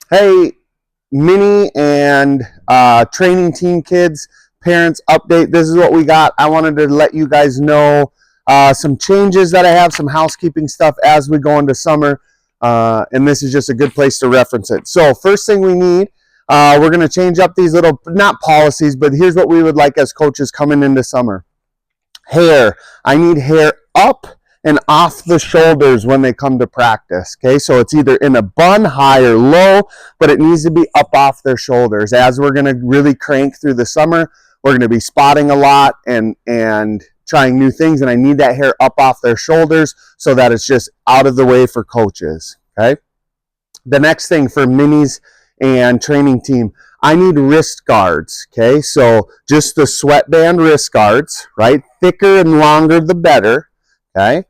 Hey, mini and training team kids, parents update. This is what we got. I wanted to let you guys know some changes that I have, some housekeeping stuff as we go into summer. And this is just a good place to reference it. So first thing we need, we're going to change up these little, not policies, but here's what we would like as coaches coming into summer. Hair. I need hair up and off the shoulders when they come to practice. Okay, so it's either in a bun, high or low, but it needs to be up off their shoulders. As we're going to really crank through the summer, we're going to be spotting a lot and trying new things, and I need that hair up off their shoulders so that it's just out of the way for coaches. Okay, the next thing for minis and training team, I need wrist guards. Okay, so just the sweatband wrist guards, right? Thicker and longer the better. Okay,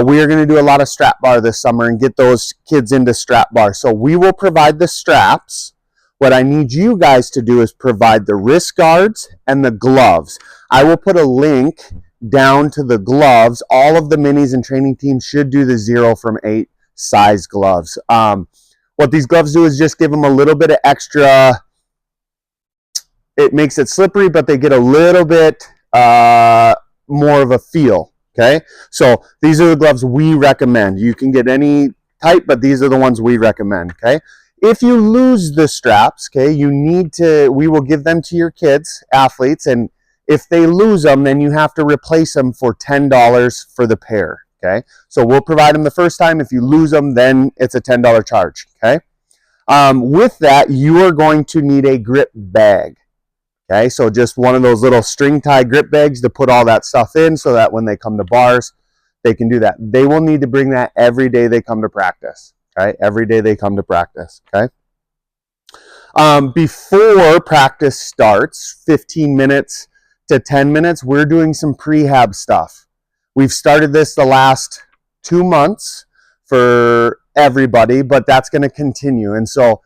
we are going to do a lot of strap bar this summer and get those kids into strap bar. So we will provide the straps. What I need you guys to do is provide the wrist guards and the gloves. I will put a link down to the gloves. All of the minis and training teams should do the 0 from 8 size gloves. What these gloves do is just give them a little bit of extra. It makes it slippery, but they get a little bit more of a feel. Okay, so these are the gloves we recommend. You can get any type, but these are the ones we recommend. Okay, if you lose the straps, okay, we will give them to your kids, athletes, and if they lose them, then you have to replace them for $10 for the pair. Okay, so we'll provide them the first time. If you lose them, then it's a $10 charge. Okay, with that, you are going to need a grip bag. Okay, so just one of those little string tie grip bags to put all that stuff in so that when they come to bars, they can do that. They will need to bring that every day they come to practice. Okay, every day they come to practice. Okay. Before practice starts, 15 minutes to 10 minutes, we're doing some prehab stuff. We've started this the last 2 months for everybody, but that's going to continue. And so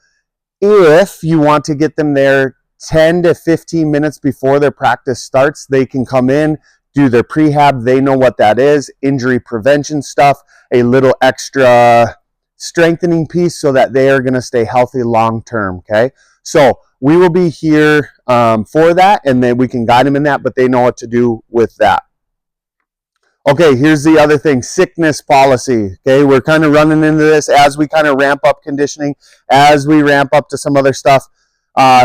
if you want to get them there 10 to 15 minutes before their practice starts, they can come in, do their prehab. They know what that is, injury prevention stuff, a little extra strengthening piece so that they are going to stay healthy long term. Okay, so we will be here for that, and then we can guide them in that, but they know what to do with that. Okay, here's the other thing, sickness policy. Okay, we're kind of running into this as we kind of ramp up conditioning, as we ramp up to some other stuff.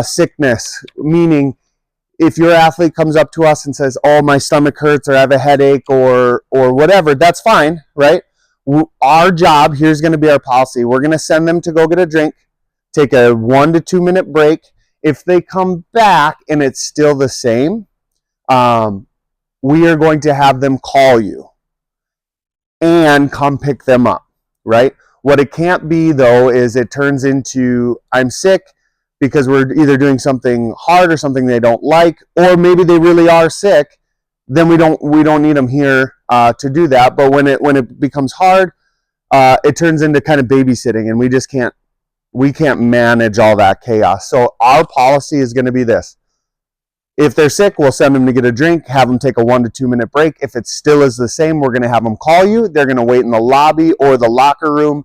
Sickness, meaning if your athlete comes up to us and says, oh, my stomach hurts or I have a headache or whatever, that's fine, right? Our job, here's going to be our policy. We're going to send them to go get a drink, take a 1 to 2 minute break. If they come back and it's still the same, we are going to have them call you and come pick them up, right? What it can't be, though, is it turns into, I'm sick, because we're either doing something hard or something they don't like, or maybe they really are sick, then we don't need them here to do that. But when it becomes hard, it turns into kind of babysitting, and we can't manage all that chaos. So our policy is going to be this. If they're sick, we'll send them to get a drink, have them take a 1 to 2 minute break. If it still is the same, we're going to have them call you. They're going to wait in the lobby or the locker room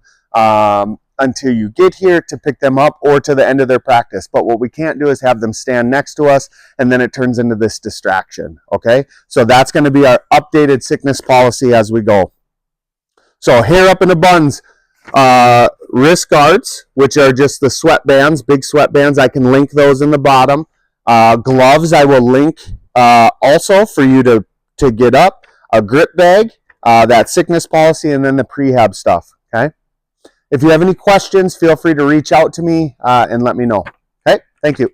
until you get here to pick them up or to the end of their practice. But what we can't do is have them stand next to us and then it turns into this distraction. Okay, so that's going to be our updated sickness policy as we go. So hair up in the buns, wrist guards, which are just the sweatbands, big sweatbands. I can link those in the bottom. Gloves I will link also for you to get up. A grip bag, that sickness policy, and then the prehab stuff. Okay. If you have any questions, feel free to reach out to me and let me know. Okay, thank you.